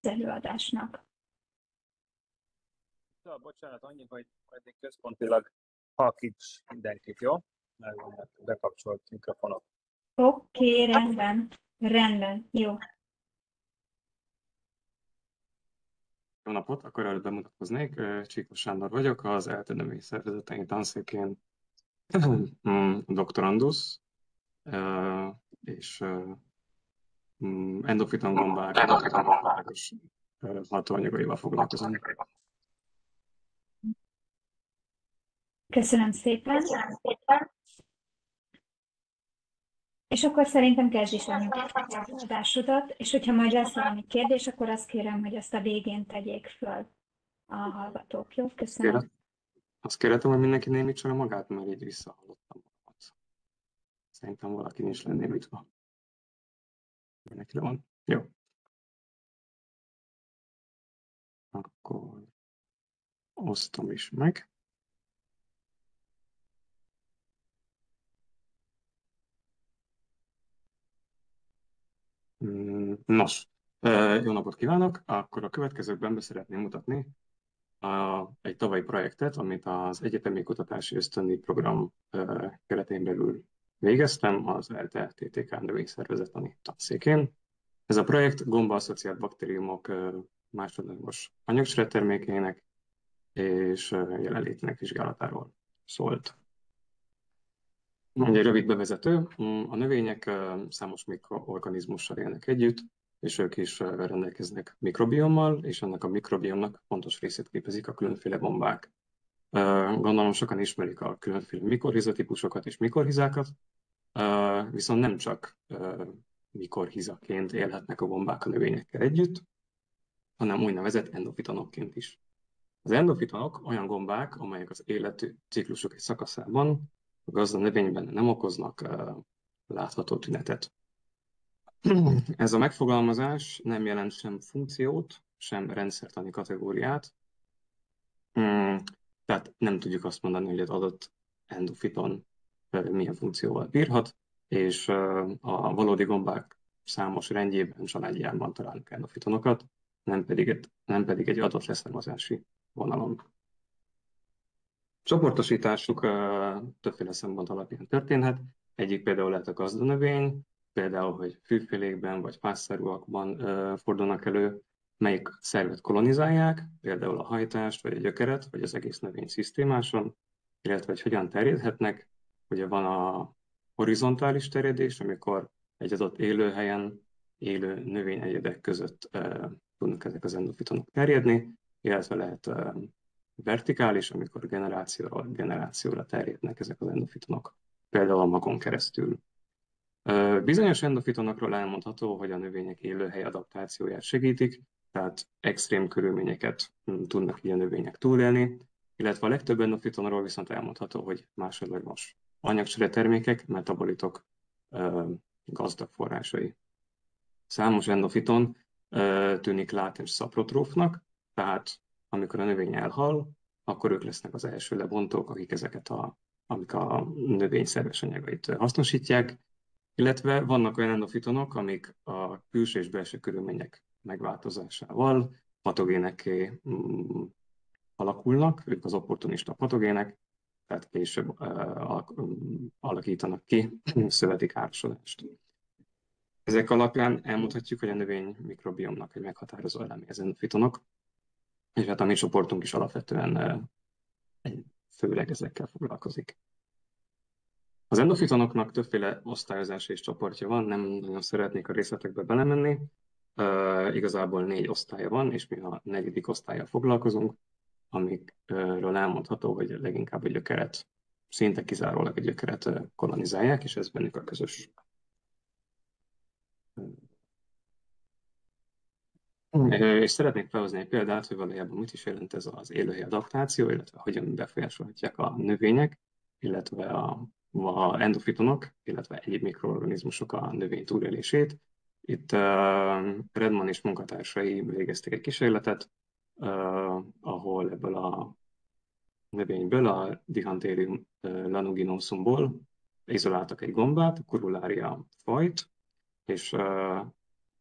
előadásnak. Bocsánat, annyi, hogy eddig központilag halkíts mindenkit, jó? Mert vannak bekapcsolt mikrofonok. Oké, rendben, jó. Jó napot, akkor előbb bemutatkoznék. Csíkos Sándor vagyok, az ELTE növényszervezeteink tanszékén doktorandusz, és endofiton gombákos hatóanyagaival foglalkozom. Köszönöm szépen. És akkor szerintem kezdj is el az adásodat, és hogyha majd lesz valami kérdés, akkor azt kérem, hogy ezt a végén tegyék föl a hallgatók. Jó? Köszönöm. Azt kérhetem, hogy mindenki némítson a magát, mert így visszahallottam magamat. Szerintem valaki nincs lenémítva. Mindenki le van? Jó. Akkor osztom is meg. Nos, jó napot kívánok! Akkor a következőkben be szeretném mutatni egy tavalyi projektet, amit az Egyetemi Kutatási Ösztöndíj Program keretén belül végeztem az ELTE TTK növényszervezet tanszékén. Ez a projekt gomba-asszociált baktériumok másodlagos anyagcseretermékeinek és jelenlétének vizsgálatáról szólt. Egy rövid bevezető. A növények számos mikroorganizmussal élnek együtt, és ők is rendelkeznek mikrobiommal, és ennek a mikrobiomnak fontos részét képezik a különféle gombák. Gondolom sokan ismerik a különféle mikorhizatípusokat és mikorhizákat, viszont nem csak mikorhizaként élhetnek a gombák a növényekkel együtt, hanem úgynevezett endofitonokként is. Az endofitonok olyan gombák, amelyek az életciklusuk egy szakaszában a gazda növényben nem okoznak látható tünetet. Ez a megfogalmazás nem jelent sem funkciót, sem rendszertani kategóriát, tehát nem tudjuk azt mondani, hogy az adott endofiton milyen funkcióval bírhat, és a valódi gombák számos rendjében, családjában találunk endofitonokat, nem pedig egy adott leszármazási vonalon. Csoportosításuk többféle szempont alapján történhet. Egyik például lehet a gazdanövény, például, hogy fűfélékben vagy fászszerúakban fordulnak elő, melyik szervet kolonizálják, például a hajtást, vagy a gyökeret, vagy az egész növény szisztémáson, illetve hogy hogyan terjedhetnek. Ugye van a horizontális terjedés, amikor egy adott élőhelyen élő növényegyedek között tudnak ezek az endofitonok terjedni, illetve lehet vertikális, amikor generációról generációra terjednek ezek az endofitonok, például a magon keresztül. Bizonyos endofitonokról elmondható, hogy a növények élőhely adaptációját segítik, tehát extrém körülményeket tudnak így a növények túlélni, illetve a legtöbb endofitonról viszont elmondható, hogy másodlagos anyagcseretermékek, metabolitok gazdag forrásai. Számos endofiton tűnik látens szaprotrófnak, tehát amikor a növény elhal, akkor ők lesznek az első lebontók, amik a növény szerves anyagait hasznosítják, illetve vannak olyan endofitonok, amik a külső és belső körülmények megváltozásával patogénekké alakulnak, ők az opportunista patogének, tehát később alakítanak ki szöveti károsodást. Ezek alapján elmondhatjuk, hogy a növény mikrobiomnak egy meghatározó eleme az endofitonok, és hát a mi csoportunk is alapvetően főleg ezekkel foglalkozik. Az endofitonoknak többféle osztályozása és csoportja van, nem nagyon szeretnék a részletekbe belemenni. Igazából 4 osztálya van, és mi a 4. osztállyal foglalkozunk, amikről elmondható, hogy leginkább a gyökeret, szinte kizárólag a gyökeret kolonizálják, és ez bennük a közös. És szeretnék felhozni egy példát, hogy valójában mit is jelent ez az élőhely adaptáció, illetve hogyan befolyásolhatják a növények, illetve a endofitonok, illetve egyéb mikroorganizmusok a növény túlélését. Itt Redman és munkatársai végeztek egy kísérletet, ahol ebből a növényből, a Dihantherium lanuginosumból izoláltak egy gombát, a Corularia fajt, és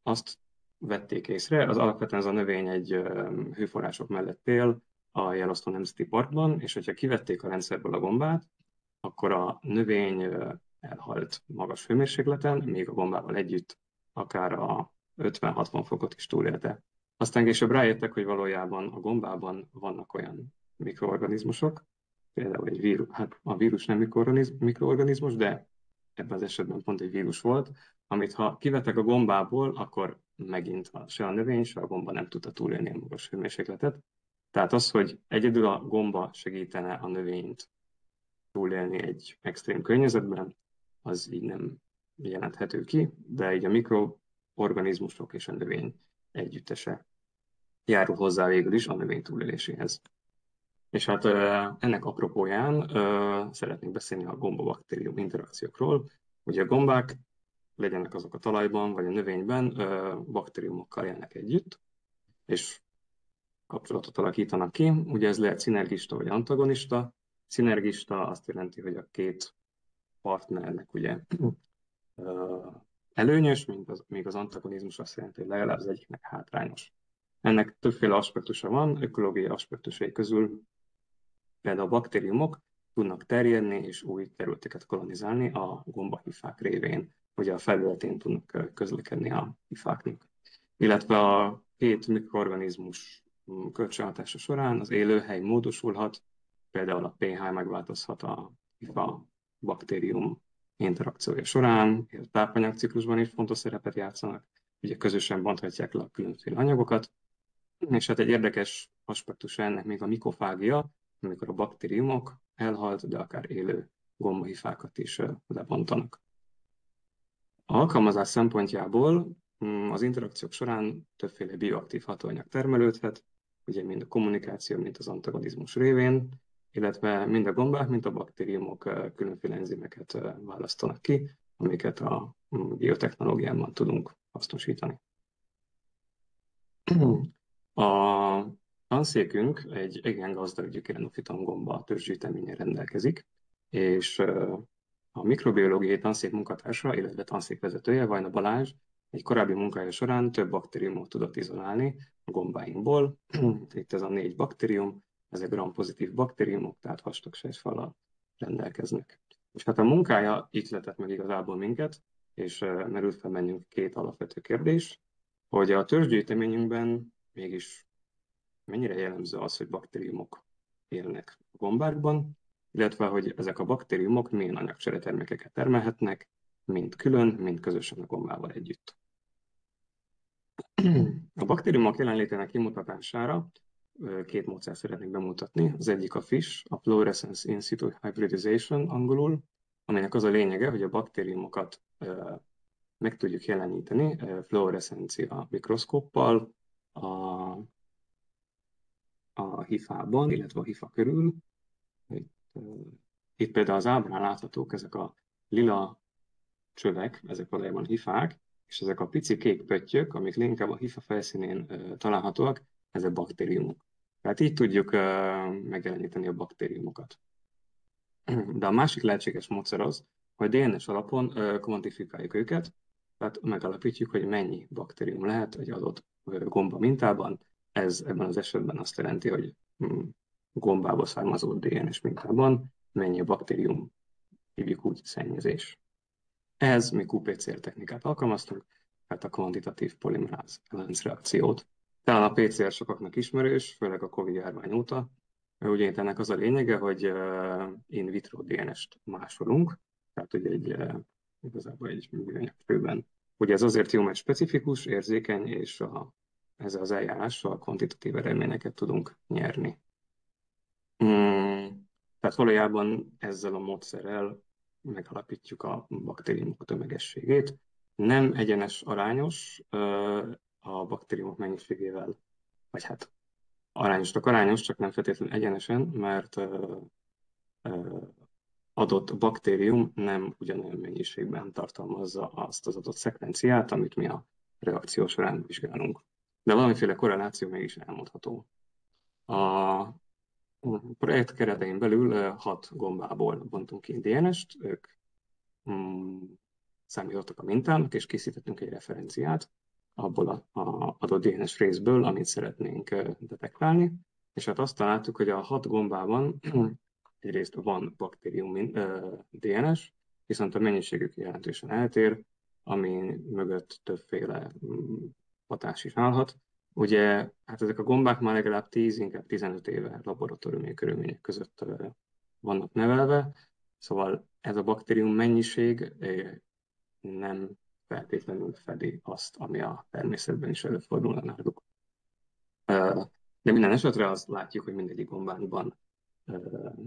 azt vették észre. Alapvetően ez a növény egy hőforrások mellett él a Yellowstone Nemzeti Parkban, és hogyha kivették a rendszerből a gombát, akkor a növény elhalt magas hőmérsékleten, még a gombával együtt akár a 50-60 fokot is túlélte. Aztán később rájöttek, hogy valójában a gombában vannak olyan mikroorganizmusok, például egy vírus, hát a vírus nem mikroorganizmus, de ebben az esetben pont egy vírus volt, amit ha kivettek a gombából, akkor megint se a növény, se a gomba nem tudta túlélni a magas hőmérsékletet. Tehát az, hogy egyedül a gomba segítene a növényt túlélni egy extrém környezetben, az így nem jelenthető ki, de így a mikroorganizmusok és a növény együttese járul hozzá végül is a növény túléléséhez. És hát ennek apropóján szeretnék beszélni a gomba-baktérium interakciókról. Ugye a gombák, legyenek azok a talajban vagy a növényben, baktériumokkal élnek együtt, és kapcsolatot alakítanak ki. Ugye ez lehet szinergista vagy antagonista. Szinergista azt jelenti, hogy a két partnernek ugye előnyös, míg az antagonizmus azt jelenti, hogy legalább az egyiknek hátrányos. Ennek többféle aspektusa van, ökológiai aspektusai közül például a baktériumok tudnak terjedni és új területeket kolonizálni a gombahifák révén, hogy a felületén tudnak közlekedni a hifáknak. Illetve a két mikroorganizmus kölcsönhatása során az élőhely módosulhat, például a pH megváltozhat a hifa baktérium interakciója során, a tápanyagciklusban is fontos szerepet játszanak, ugye közösen bonthatják le a különféle anyagokat, és hát egy érdekes aspektusa ennek még a mikofágia, amikor a baktériumok elhalt, de akár élő gombahifákat is lebontanak. A alkalmazás szempontjából az interakciók során többféle bioaktív hatóanyag termelődhet, ugye mind a kommunikáció, mint az antagonizmus révén, illetve mind a gombák, mind a baktériumok különféle enzimeket választanak ki, amiket a biotechnológiában tudunk hasznosítani. A tanszékünk egy igen gazdag gyökérenofiton gomba törzsgyűjteményen rendelkezik, és a mikrobiológiai tanszék munkatársa, illetve tanszékvezetője, Vajna Balázs egy korábbi munkája során több baktériumot tudott izolálni a gombáinkból. Itt ez a 4 baktérium, ezek gram-pozitív baktériumok, tehát vastagsejtfallal rendelkeznek. És hát a munkája ihletett meg igazából minket, és merült fel bennünk 2 alapvető kérdés, hogy a törzsgyűjteményünkben mégis mennyire jellemző az, hogy baktériumok élnek a gombákban, illetve hogy ezek a baktériumok milyen anyagcseretermékeket termelhetnek, mind külön, mind közösen a gombával együtt. A baktériumok jelenlétének kimutatására 2 módszert szeretnék bemutatni. Az egyik a FISH, a Fluorescence in situ hybridization angolul, aminek az a lényege, hogy a baktériumokat meg tudjuk jeleníteni fluoreszcencia mikroszkóppal a hifában, illetve a hifa körül. Itt például az ábrán láthatók ezek a lila csövek, ezek valójában hifák, és ezek a pici kék pöttyök, amik leginkább a hifa felszínén találhatóak, ezek baktériumok. Tehát így tudjuk megjeleníteni a baktériumokat. De a másik lehetséges módszer az, hogy DNS alapon kvantifikáljuk őket, tehát megalapítjuk, hogy mennyi baktérium lehet egy adott gomba mintában. Ez ebben az esetben azt jelenti, hogy gombából származó DNS mintában mennyi a baktérium, hívjuk úgy szennyezés. Ehhez mi QPCR technikát alkalmaztunk, tehát a kvantitatív polimeráz láncreakciót. Talán a PCR sokaknak ismerős, főleg a Covid-járvány óta. Ugye itt ennek az a lényege, hogy in vitro DNS-t másolunk, tehát ugye igazából egy műanyag főben. Ugye ez azért jó, mert specifikus, érzékeny, és ezzel az eljárással kvantitatív eredményeket tudunk nyerni. Tehát valójában ezzel a módszerrel megalapítjuk a baktériumok tömegességét. Nem egyenes arányos a baktériumok mennyiségével, vagy hát arányos, csak nem feltétlenül egyenesen, mert adott baktérium nem ugyanolyan mennyiségben tartalmazza azt az adott szekvenciát, amit mi a reakció során vizsgálunk. De valamiféle korreláció mégis elmondható. A projekt keretein belül 6 gombából bontunk ki DNS-t, ők számítottak a mintának, és készítettünk egy referenciát, abból a adott DNS részből, amit szeretnénk detektálni. És hát azt találtuk, hogy a 6 gombában egyrészt van baktérium DNS, viszont a mennyiségük jelentősen eltér, ami mögött többféle hatás is állhat. Ugye, hát ezek a gombák már legalább 10, inkább 15 éve laboratóriumi körülmények között vannak nevelve, szóval ez a baktérium mennyiség nem feltétlenül fedi azt, ami a természetben is előfordulna náluk. De minden esetre azt látjuk, hogy mindegyik gombánkban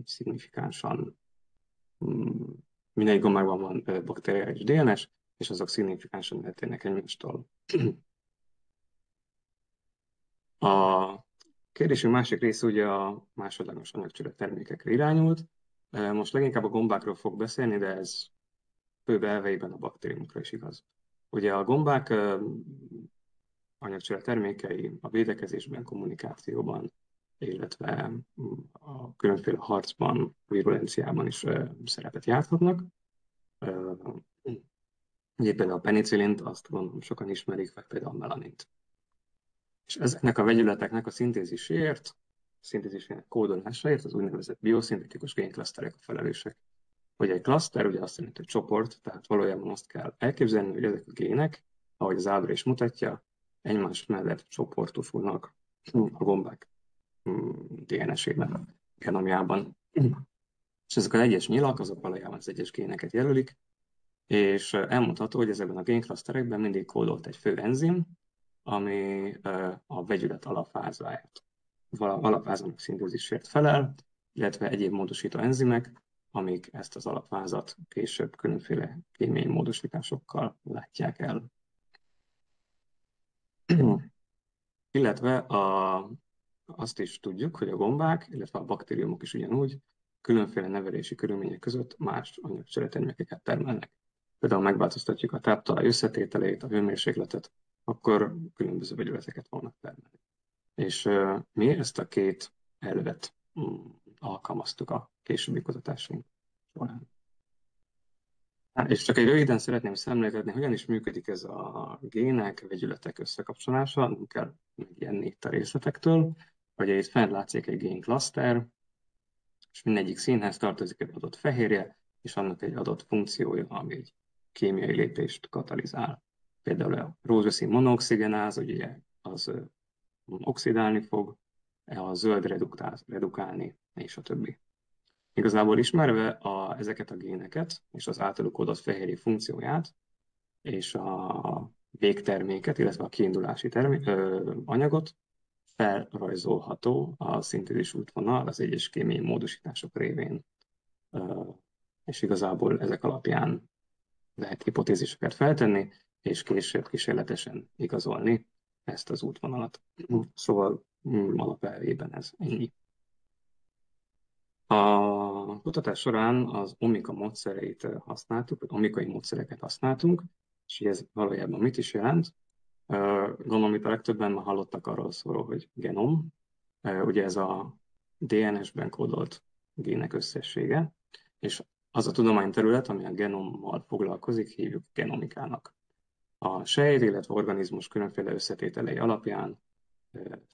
szignifikánsan, mindegyik gombákban van bakteriális DNS, és azok szignifikánsan eltérnek egymástól. A kérdésünk másik része ugye a másodlagos anyagcsere termékekre irányult. Most leginkább a gombákról fog beszélni, de ez főbb elveiben a baktériumokra is igaz. Ugye a gombák anyagcsere termékei a védekezésben, kommunikációban, illetve a különféle harcban, virulenciában is szerepet játszhatnak. Ugye például a penicillint, azt gondolom sokan ismerik, vagy például a melanint. És ezeknek a vegyületeknek a szintézisének kódolásáért az úgynevezett bioszintetikus génklaszterek a felelősek. Hogy egy klaszter ugye azt jelenti, hogy csoport, tehát valójában azt kell elképzelni, hogy ezek a gének, ahogy az ábra is mutatja, egymás mellett csoportosulnak a gombák DNS-ében, genomjában. És ezek az egyes nyilak, azok valójában az egyes géneket jelölik, és elmondható, hogy ezekben a génklaszterekben mindig kódolt egy fő enzim, ami a vegyület alapvázának szintézisért felel, illetve egyéb módosító enzimek, amik ezt az alapvázat később különféle kémiai módosításokkal látják el. Illetve azt is tudjuk, hogy a gombák, illetve a baktériumok is ugyanúgy különféle nevelési körülmények között más anyagcseretermékeket termelnek. Például megváltoztatjuk a táptalaj összetételét, a hőmérsékletet, akkor különböző vegyületeket fognak termelni. És mi ezt a két elvet alkalmaztuk a későbbi kutatásaink során. És csak egy röviden szeretném szemléltetni, hogyan is működik ez a gének, vegyületek összekapcsolása, nem kell megijedni itt a részletektől. Ugye itt fent látszik egy génklaszter, és mindegyik színhez tartozik egy adott fehérje, és annak egy adott funkciója, ami egy kémiai lépést katalizál. Például a rózsaszín monooxigenáz, ugye az oxidálni fog, a zöld redukálni, és a többi. Igazából ismerve ezeket a géneket, és az általuk kódolt fehérje funkcióját, és a végterméket, illetve a kiindulási anyagot, felrajzolható a szintézis útvonal az egyes kémiai módosítások révén. És igazából ezek alapján lehet hipotéziseket feltenni, és később kísérletesen igazolni ezt az útvonalat. Szóval alapelvében ez ennyi. A kutatás során az omika módszereit használtuk, vagy omikai módszereket használtunk, és ez valójában mit is jelent? Gondolom, itt a legtöbben már hallottak arról szóló, hogy genom. Ugye ez a DNS-ben kódolt gének összessége, és az a tudományterület, ami a genommal foglalkozik, hívjuk genomikának. A sejt, illetve organizmus különféle összetételei alapján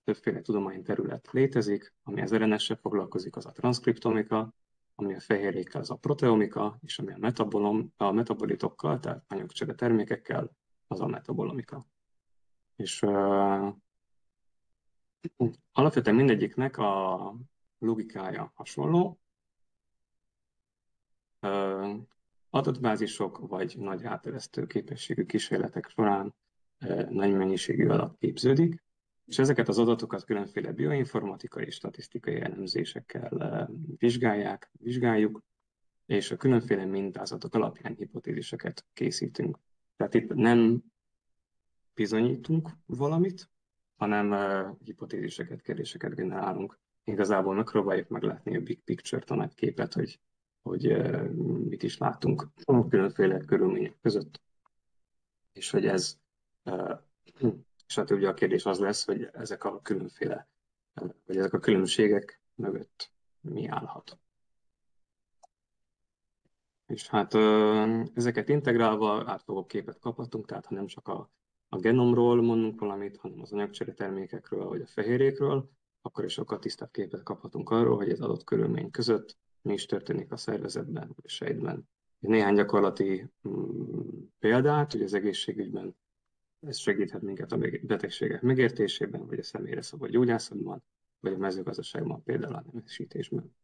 többféle tudományterület létezik, ami az RNS-sel foglalkozik, az a transzkriptomika, ami a fehérjékkel, az a proteomika, és ami a metabolitokkal, tehát anyagcsere termékekkel, az a metabolomika. És alapvetően mindegyiknek a logikája hasonló. Adatbázisok vagy nagy áteresztő képességű kísérletek során nagy mennyiségű adat képződik, és ezeket az adatokat különféle bioinformatikai és statisztikai elemzésekkel vizsgáljuk, és a különféle mintázatok alapján hipotéziseket készítünk. Tehát itt nem bizonyítunk valamit, hanem hipotéziseket, kérdéseket generálunk. Igazából megpróbáljuk meglátni a big picture-t, a nagy képet, hogy mit is látunk különféle körülmények között, és hogy ez, és hát ugye a kérdés az lesz, hogy ezek a különféle, vagy ezek a különbségek mögött mi állhat. És hát ezeket integrálva átfogó képet kaphatunk, tehát ha nem csak a a genomról mondunk valamit, hanem az anyagcsere termékekről, vagy a fehérjékről, akkor is sokkal tisztább képet kaphatunk arról, hogy egy adott körülmény között mi is történik a szervezetben, vagy a sejtben. Néhány gyakorlati példát, ugye az egészségügyben ez segíthet minket a betegségek megértésében, vagy a személyre szabott gyógyászatban, vagy a mezőgazdaságban, például a nemesítésben.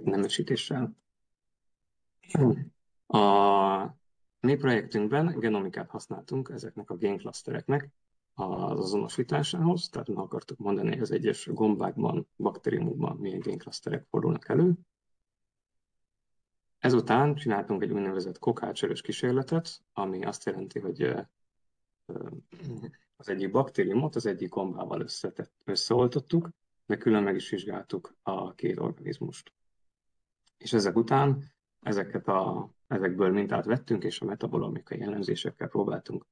Nemesítéssel. A mi projektünkben genomikát használtunk ezeknek a génklasztereknek az azonosításához, tehát meg akartuk mondani, hogy az egyes gombákban, baktériumokban milyen génklaszterek fordulnak elő. Ezután csináltunk egy úgynevezett kokácsörös kísérletet, ami azt jelenti, hogy az egyik baktériumot az egyik gombával összeoltottuk, de külön meg is vizsgáltuk a két organizmust. És ezek után ezekből mintát vettünk, és a metabolimikai elemzésekkel próbáltunk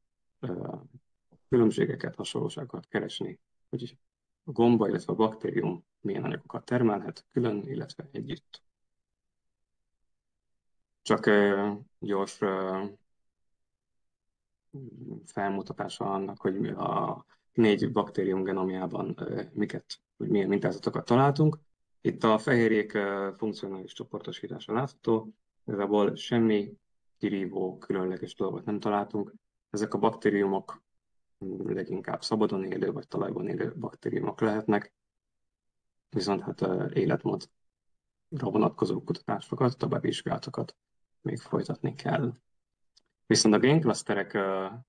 különbségeket, hasonlóságokat keresni, hogy a gomba, illetve a baktérium milyen anyagokat termelhet külön, illetve együtt. Csak gyors felmutatása annak, hogy a 4 baktérium genomjában milyen mintázatokat találtunk. Itt a fehérjék funkcionális csoportosítása látható, igazából semmi kirívó, különleges dolgot nem találtunk. Ezek a baktériumok leginkább szabadon élő vagy talajban élő baktériumok lehetnek, viszont hát életmódra vonatkozó kutatásokat, további vizsgálatokat még folytatni kell. Viszont a génklaszterekben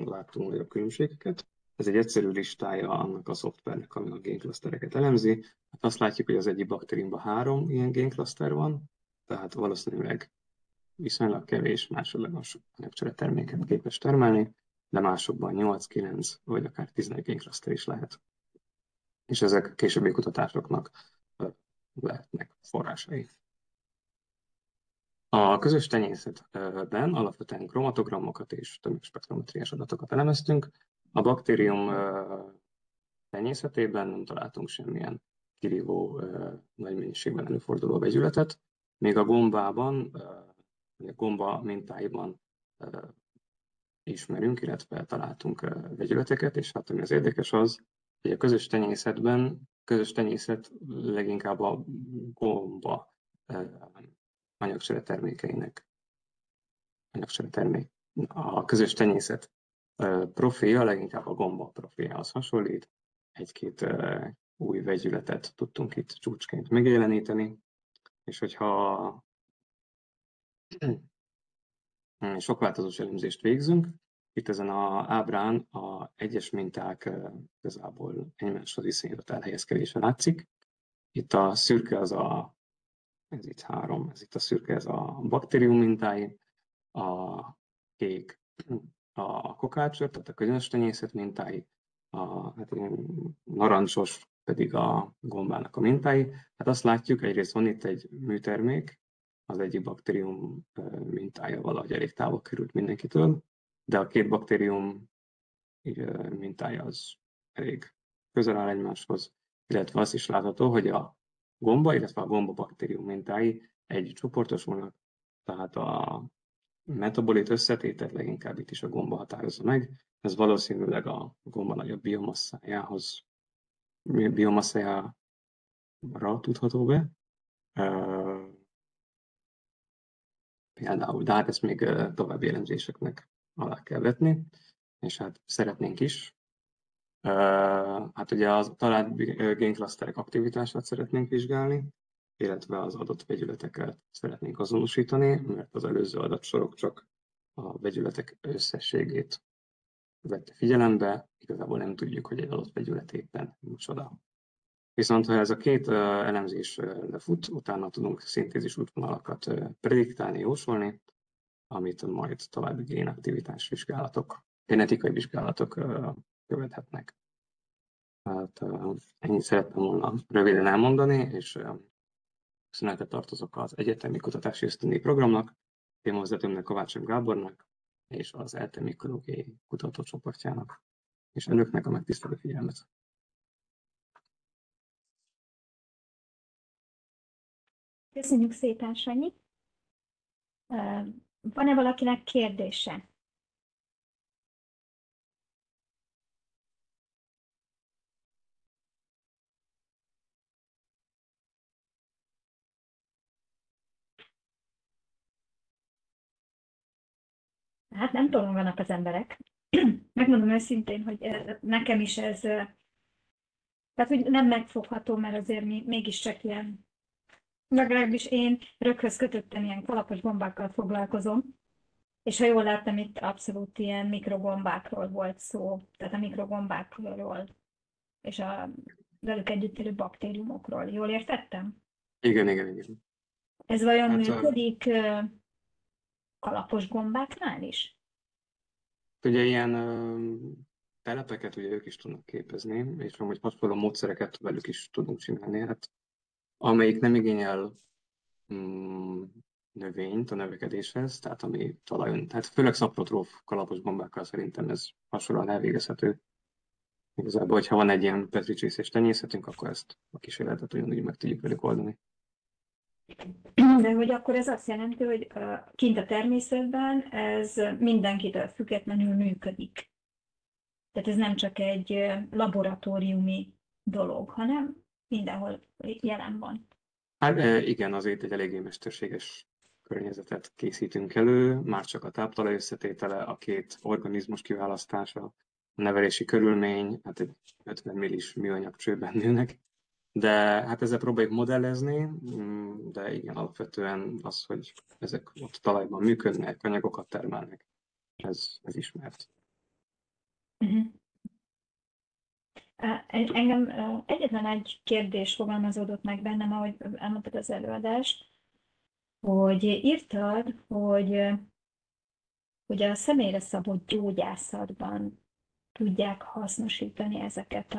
láttunk nagyobb különbségeket. Ez egy egyszerű listája annak a szoftvernek, ami a génklasztereket elemzi. Hát azt látjuk, hogy az egyik baktériumban 3 ilyen génklaszter van, tehát valószínűleg viszonylag kevés másodlagos anyagcsere terméket képes termelni, de másokban 8, 9 vagy akár 11 génklaszter is lehet. És ezek későbbi kutatásoknak lehetnek forrásai. A közös tenyészetben alapvetően kromatogramokat és tömegspektrometriás adatokat elemeztünk. A baktérium tenyészetében nem találtunk semmilyen kirívó, nagy mennyiségben előforduló vegyületet, még a gombában, a gomba mintáiban ismerünk, illetve találtunk vegyületeket, és hát ami az érdekes az, hogy a közös tenyészet leginkább a gomba anyagcsere termékeinek. A közös tenyészet profilja leginkább a gomba profiljához hasonlít. Egy-két új vegyületet tudtunk itt csúcsként megjeleníteni, és hogyha sokváltozós elemzést végzünk, itt ezen az ábrán a egyes minták igazából egymáshoz iszonyított elhelyezkedése látszik. Itt a szürke ez itt 3, ez itt a szürke, ez a baktérium mintái, a kék a kokácsör, tehát a közös tenyészet mintái, hát narancsos pedig a gombának a mintái. Hát azt látjuk, egyrészt van itt egy műtermék, az egyik baktérium mintája valahogy elég távol került mindenkitől, de a két baktérium mintája az elég közel áll egymáshoz, illetve az is látható, hogy a gomba, illetve a gomba baktérium mintái együtt csoportosulnak, tehát a metabolit összetételt leginkább itt is a gomba határozza meg. Ez valószínűleg a gomba nagyobb biomasszájára tudható be. Például, de hát ezt még további elemzéseknek alá kell vetni, és hát szeretnénk is. Hát ugye az talált génklaszterek aktivitását szeretnénk vizsgálni, illetve az adott vegyületeket szeretnénk azonosítani, mert az előző adatsorok csak a vegyületek összességét vette figyelembe, igazából nem tudjuk, hogy egy adott vegyület éppen micsoda. Viszont ha ez a két elemzés lefut, utána tudunk szintézis útvonalakat prediktálni, jósolni, amit majd további génaktivitás vizsgálatok, genetikai vizsgálatok követhetnek. Hát ennyit szerettem volna röviden elmondani, és köszönetet tartozok az Egyetemi Kutatási Ösztöndíj Programnak, témavezetőmnek Kovács Gábornak, és az ELTE mikológiai kutatócsoportjának, és önöknek a megtisztelő figyelmet. Köszönjük szépen, Sanyi. Van-e valakinek kérdése? Hát nem tolonganak az emberek. Megmondom őszintén, hogy nekem is ez, tehát hogy nem megfogható, mert azért mégiscsak ilyen, legalábbis én röghöz kötöttem ilyen kalapos gombákkal foglalkozom, és ha jól láttam, itt abszolút ilyen mikrogombákról volt szó, tehát a mikrogombákról és a velük együtt élő baktériumokról. Jól értettem? Igen, igen, igen. Ez vajon Hát működik kalapos gombáknál is? ugye ilyen telepeket ugye ők is tudnak képezni, és amúgy hasonló módszereket velük is tudunk csinálni. Hát amelyik nem igényel mm, növényt a növekedéshez, tehát ami talajon, tehát főleg szaprotróf kalapos bombákkal szerintem ez hasonlóan elvégezhető. Igazából, hogyha van egy ilyen petricsészés tenyészetünk, akkor ezt a kísérletet ugyanúgy meg tudjuk velük oldani. De hogy akkor ez azt jelenti, hogy kint a természetben ez mindenkitől függetlenül működik. Tehát ez nem csak egy laboratóriumi dolog, hanem mindenhol jelen van. Hát igen, azért egy eléggé mesterséges környezetet készítünk elő, már csak a táptalaj összetétele, a két organizmus kiválasztása, a nevelési körülmény, hát egy 50 millis műanyag csőben nőnek, de hát ezzel próbáljuk modellezni, de igen, alapvetően az, hogy ezek ott a talajban működnek, anyagokat termelnek, ez ismert. Uh-huh. Engem egyetlen egy kérdés fogalmazódott meg bennem, ahogy elmondtad az előadást, hogy írtad, hogy a személyre szabott gyógyászatban tudják hasznosítani ezeket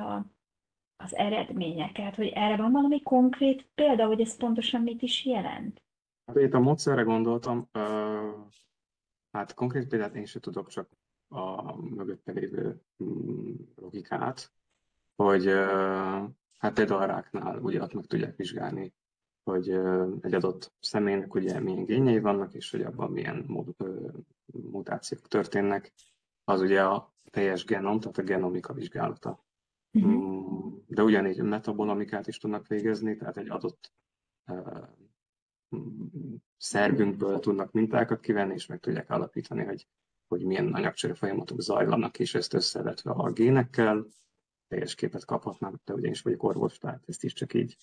az eredményeket, hogy erre van valami konkrét példa, hogy ez pontosan mit is jelent? Hát itt a módszerre gondoltam, hát konkrét példát én sem tudok, csak a mögötte lévő logikát, hogy hát például a ráknál ugye ott meg tudják vizsgálni, hogy egy adott személynek ugye milyen génjei vannak, és hogy abban milyen mutációk történnek. Az ugye a teljes genom, tehát a genomika vizsgálata. Uh-huh. De ugyanígy metabolamikát is tudnak végezni, tehát egy adott szervünkből tudnak mintákat kivenni, és meg tudják állapítani, hogy milyen anyagcsere folyamatok zajlanak, és ezt összevetve a génekkel teljes képet kaphatnak, de ugye én is vagyok orvos, tehát ezt is csak így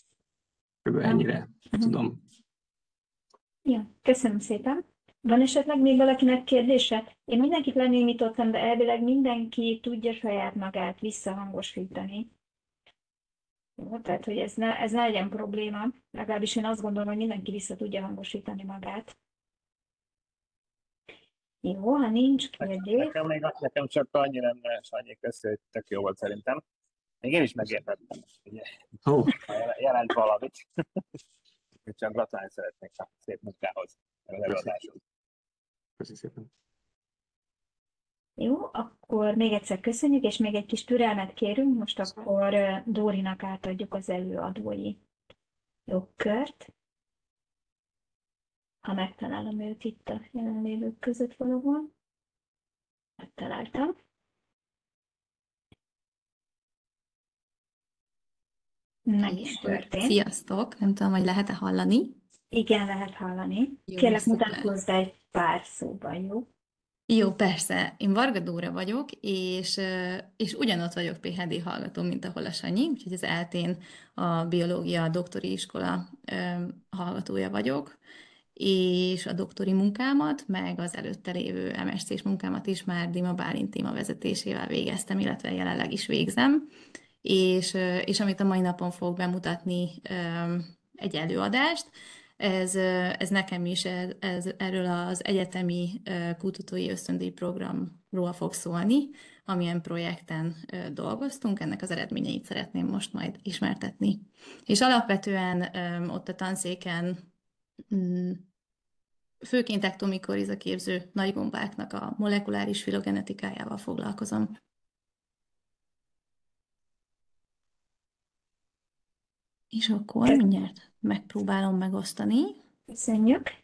kb. Ennyire tudom. Ja, köszönöm szépen. Van esetleg még valakinek kérdése? Én mindenkit lenémítottam, de elvileg mindenki tudja saját magát visszahangosítani. Jó, tehát, hogy ez ne legyen probléma. Legalábbis én azt gondolom, hogy mindenki vissza tudja hangosítani magát. Jó, ha nincs kérdés. Nekem csak annyi lenne, Sanyi, köszi, hogy tök jó volt szerintem. Még én is megértettem, ugye, jelent valamit. Csak gratulálni szeretnék a szép munkához, az előadáshoz. Köszönöm szépen. Jó, akkor még egyszer köszönjük, és még egy kis türelmet kérünk. Most akkor Dórinak átadjuk az előadói jogkört. Ha megtalálom őt itt a jelenlévők között valahol. Megtaláltam. Meg is történt. Sziasztok! Nem tudom, hogy lehet-e hallani. Igen, lehet hallani. Jó, Kérlek, szuper. mutatkozz egy pár szóban, jó? Jó, persze. Én Varga Dóra vagyok, és ugyanott vagyok PhD hallgató, mint ahol a Sanyi, úgyhogy az ELTÉN a biológia doktori iskola hallgatója vagyok, és a doktori munkámat, meg az előtte lévő MSc-s munkámat is már Dima Bálint téma vezetésével végeztem, illetve jelenleg is végzem. És amit a mai napon fogok bemutatni, egy előadást, ez nekem is erről az egyetemi kutatói ösztöndíj programról fog szólni, amilyen projekten dolgoztunk, ennek az eredményeit szeretném most majd ismertetni. És alapvetően ott a tanszéken főként ektomikorizaképző nagygombáknak a molekuláris filogenetikájával foglalkozom. És akkor mindjárt megpróbálom megosztani. Köszönjük.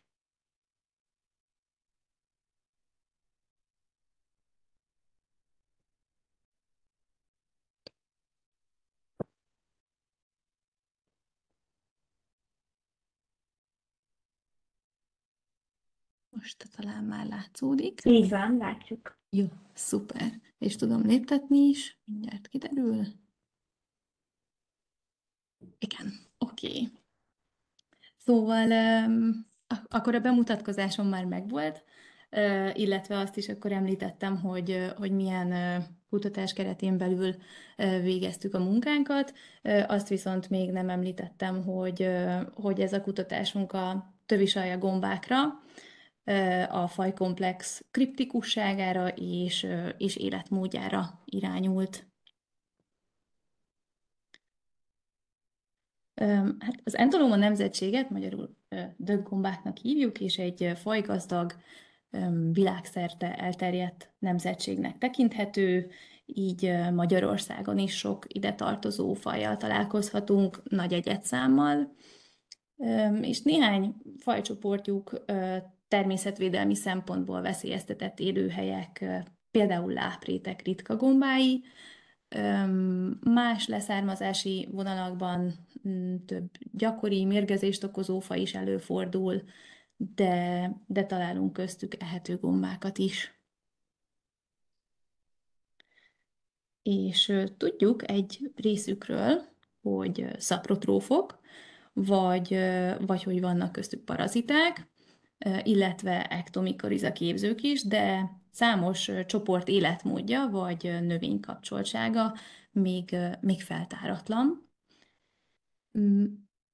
Most talán már látszódik. Így van, látjuk. Jó, szuper. És tudom léptetni is. Mindjárt kiderül. Igen, oké. Szóval akkor a bemutatkozásom már megvolt, illetve azt is akkor említettem, hogy milyen kutatás keretén belül végeztük a munkánkat. Azt viszont még nem említettem, hogy ez a kutatásunk a tövisalja gombákra, a fajkomplex kriptikusságára és életmódjára irányult. Hát az Entoloma nemzetséget magyarul döggombáknak hívjuk, és egy fajgazdag, világszerte elterjedt nemzetségnek tekinthető, így Magyarországon is sok ide tartozó fajjal találkozhatunk, nagy egyedszámmal, és néhány fajcsoportjuk természetvédelmi szempontból veszélyeztetett élőhelyek, például láprétek ritka gombái, más leszármazási vonalakban több gyakori mérgezést okozó faj is előfordul, de találunk köztük ehető gombákat is. És tudjuk egy részükről, hogy szaprotrófok, vagy hogy vannak köztük paraziták, illetve ektomikoriza képzők is, de számos csoport életmódja vagy növénykapcsoltsága még feltáratlan.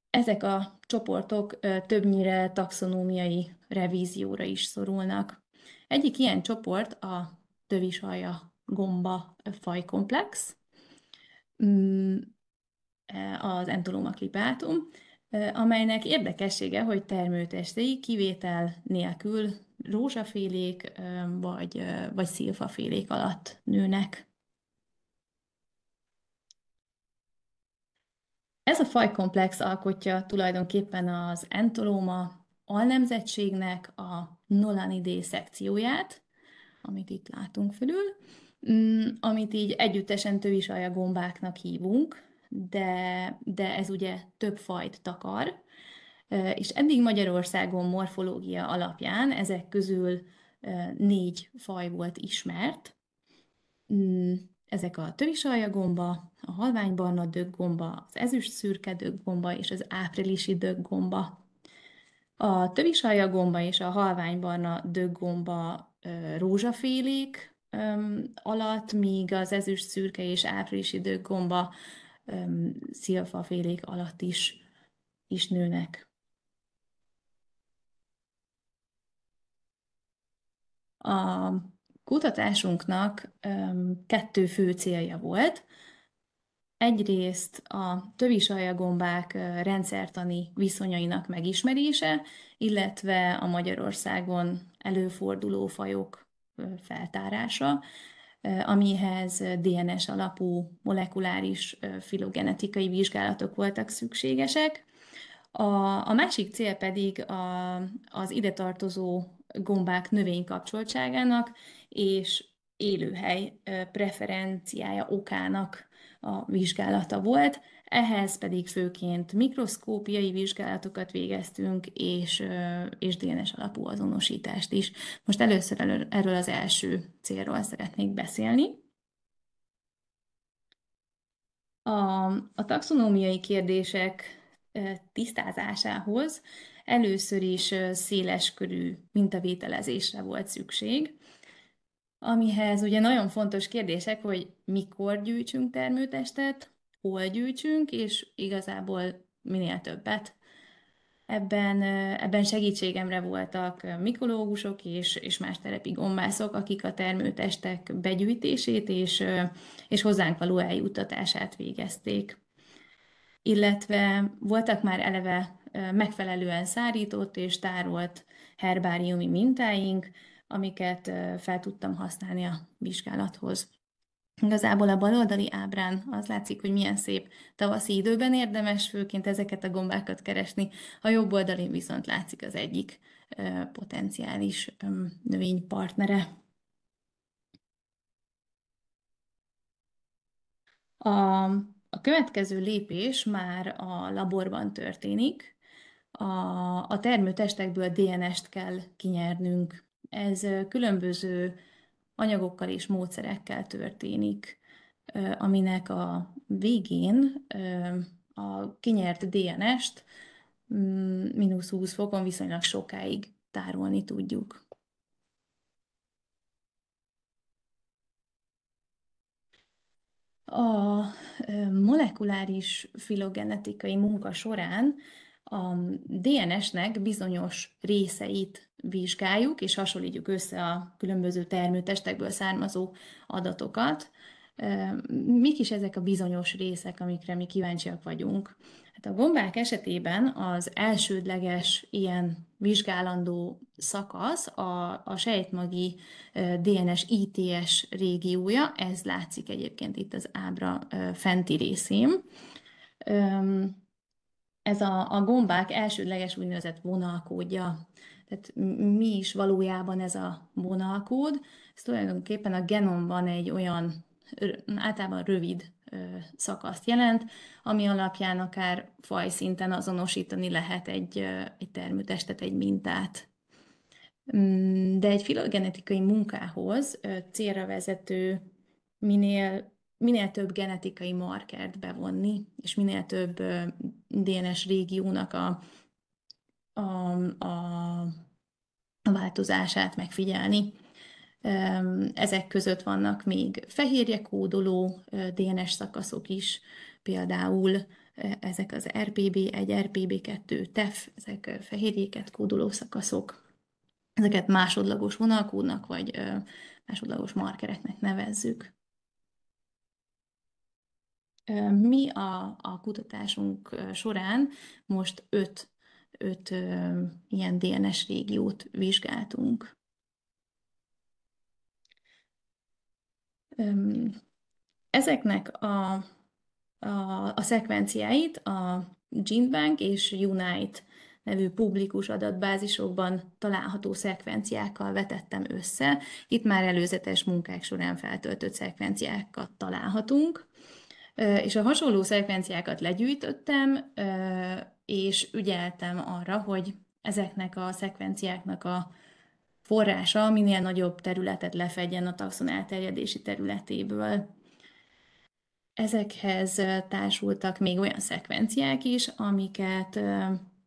Ezek a csoportok többnyire taxonómiai revízióra is szorulnak. Egyik ilyen csoport a tövisalja gomba fajkomplex, az Entoloma clipatum, amelynek érdekessége, hogy termőtestei kivétel nélkül rózsafélék vagy szilfafélék alatt nőnek. Ez a fajkomplex alkotja tulajdonképpen az Entoloma alnemzetségnek a Nolanidé szekcióját, amit itt látunk fölül, amit így együttesen tövisalja gombáknak hívunk, de ez ugye több fajt takar, és eddig Magyarországon morfológia alapján ezek közül 4 faj volt ismert. Ezek a tövisalja gomba, a halványbarna döggomba, az ezüst szürke döggomba és az áprilisi döggomba. A tövisalja gomba és a halványbarna döggomba rózsafélék alatt, míg az ezüst szürke és áprilisi döggomba szilfafélék alatt is nőnek. A kutatásunknak 2 fő célja volt. Egyrészt a tövisalja gombák rendszertani viszonyainak megismerése, illetve a Magyarországon előforduló fajok feltárása, amihez DNS alapú molekuláris filogenetikai vizsgálatok voltak szükségesek. A másik cél pedig az ide tartozó gombák növénykapcsoltságának és élőhely preferenciája okának a vizsgálata volt. Ehhez pedig főként mikroszkópiai vizsgálatokat végeztünk, és DNS alapú azonosítást is. Most először erről az első célról szeretnék beszélni. A taxonómiai kérdések tisztázásához először is széleskörű mintavételezésre volt szükség, amihez ugye nagyon fontos kérdések, hogy mikor gyűjtsünk termőtestet, hol gyűjtsünk, és igazából minél többet. Ebben segítségemre voltak mikológusok és más terepi gombászok, akik a termőtestek begyűjtését és hozzánk való eljuttatását végezték. Illetve voltak már eleve megfelelően szárított és tárolt herbáriumi mintáink, amiket fel tudtam használni a vizsgálathoz. Igazából a baloldali ábrán az látszik, hogy milyen szép tavaszi időben érdemes főként ezeket a gombákat keresni, a jobb oldalin viszont látszik az egyik potenciális növénypartnere. A következő lépés már a laborban történik, a termőtestekből DNS-t kell kinyernünk. Ez különböző anyagokkal és módszerekkel történik, aminek a végén a kinyert DNS-t -20 fokon viszonylag sokáig tárolni tudjuk. A molekuláris filogenetikai munka során a DNS-nek bizonyos részeit vizsgáljuk, és hasonlítjuk össze a különböző termőtestekből származó adatokat. Mik is ezek a bizonyos részek, amikre mi kíváncsiak vagyunk? Hát a gombák esetében az elsődleges ilyen vizsgálandó szakasz a sejtmagi DNS ITS régiója, ez látszik egyébként itt az ábra fenti részén. Ez a gombák elsődleges úgynevezett vonalkódja. Tehát mi is valójában ez a vonalkód? Ez tulajdonképpen a genomban egy olyan általában rövid szakaszt jelent, ami alapján akár fajszinten azonosítani lehet egy termőtestet, egy mintát. De egy filogenetikai munkához célra vezető minél több genetikai markert bevonni, és minél több DNS régiónak a változását megfigyelni. Ezek között vannak még fehérjekódoló DNS szakaszok is, például ezek az RPB1, RPB2, TEF, ezek fehérjéket kódoló szakaszok. Ezeket másodlagos vonalkódnak, vagy másodlagos markereknek nevezzük. Mi a kutatásunk során most 5 ilyen DNS régiót vizsgáltunk. Ezeknek a szekvenciáit a GenBank és Unite nevű publikus adatbázisokban található szekvenciákkal vetettem össze. Itt már előzetes munkák során feltöltött szekvenciákat találhatunk, és a hasonló szekvenciákat legyűjtöttem, és ügyeltem arra, hogy ezeknek a szekvenciáknak a forrása minél nagyobb területet lefedjen a taxon elterjedési területéből. Ezekhez társultak még olyan szekvenciák is, amiket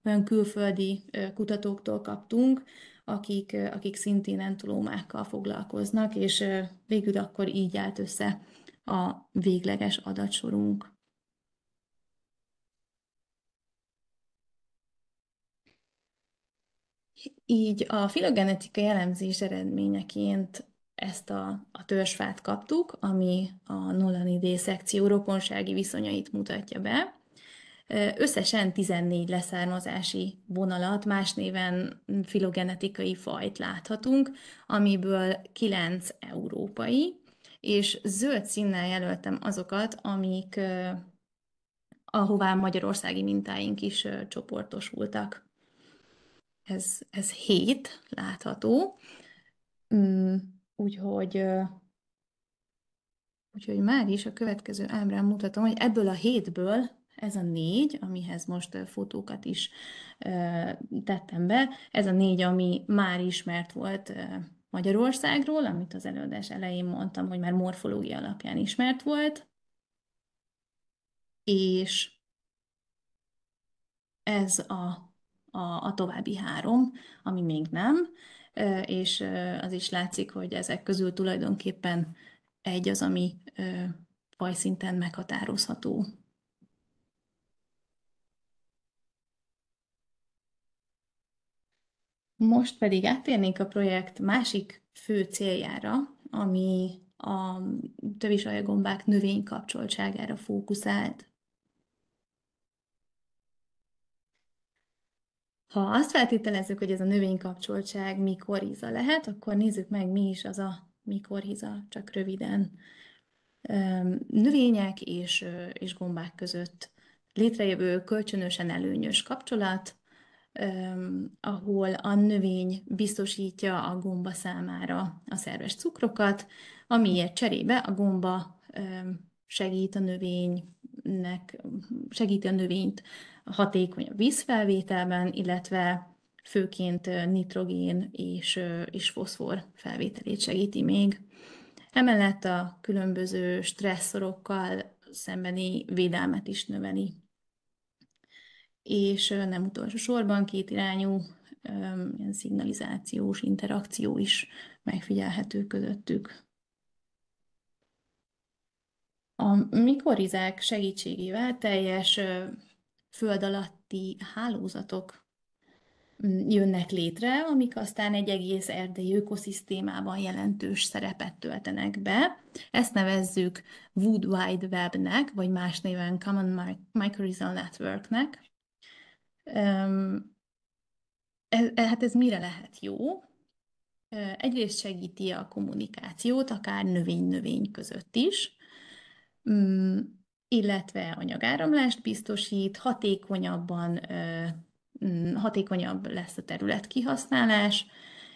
olyan külföldi kutatóktól kaptunk, akik szintén entolómákkal foglalkoznak, és végül akkor így állt össze a végleges adatsorunk. Így a filogenetikai elemzés eredményeként ezt a törzsfát kaptuk, ami a Nolan-idé szekció rokonsági viszonyait mutatja be. Összesen 14 leszármazási vonalat, más néven filogenetikai fajt láthatunk, amiből 9 európai, és zöld színnel jelöltem azokat, ahová magyarországi mintáink is csoportosultak. Ez 7 látható, úgyhogy már is a következő ábrán mutatom, hogy ebből a 7-ből ez a 4, amihez most fotókat is tettem be, ez a 4, ami már ismert volt Magyarországról, amit az előadás elején mondtam, hogy már morfológia alapján ismert volt, és ez a további 3, ami még nem, és az is látszik, hogy ezek közül tulajdonképpen egy az, ami fajszinten meghatározható. Most pedig áttérnénk a projekt másik fő céljára, ami a tövisaljagombák növénykapcsoltságára fókuszált. Ha azt feltételezzük, hogy ez a növénykapcsoltság mikorhiza lehet, akkor nézzük meg, mi is az a mikorhiza, csak röviden. Növények és gombák között létrejövő kölcsönösen előnyös kapcsolat, ahol a növény biztosítja a gomba számára a szerves cukrokat, amiért cserébe a gomba segít a növény segíti a növényt a hatékonyabb vízfelvételben, illetve főként nitrogén és foszfor felvételét segíti még. Emellett a különböző stresszorokkal szembeni védelmet is növeli. És nem utolsó sorban kétirányú ilyen szignalizációs interakció is megfigyelhető közöttük. A mikorizák segítségével teljes föld alatti hálózatok jönnek létre, amik aztán egy egész erdei ökoszisztémában jelentős szerepet töltenek be. Ezt nevezzük Wood Wide Webnek, vagy más néven Common Mycorrhizal Networknek. Hát ez mire lehet jó? Egyrészt segíti a kommunikációt, akár növény-növény között is, illetve anyagáramlást biztosít, hatékonyabb lesz a területkihasználás,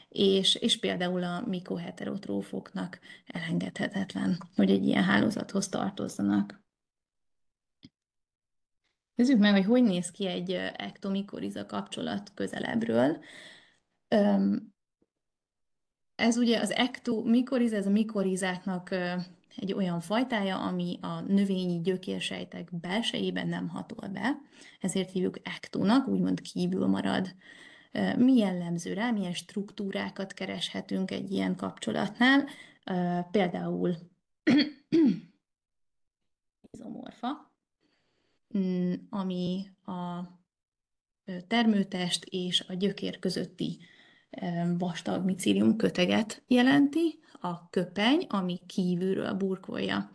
és például a mikoheterotrófoknak elengedhetetlen, hogy egy ilyen hálózathoz tartozzanak. Nézzük meg, hogy néz ki egy ektomikoriza kapcsolat közelebbről. Ez ugye az ektomikoriza, ez a mikorizáknak egy olyan fajtája, ami a növényi gyökérsejtek belsejében nem hatol be, ezért hívjuk ektónak, úgymond kívül marad. Mi jellemző rá, milyen struktúrákat kereshetünk egy ilyen kapcsolatnál, például izomorfa, ami a termőtest és a gyökér közötti vastag micélium köteget jelenti, a köpeny, ami kívülről burkolja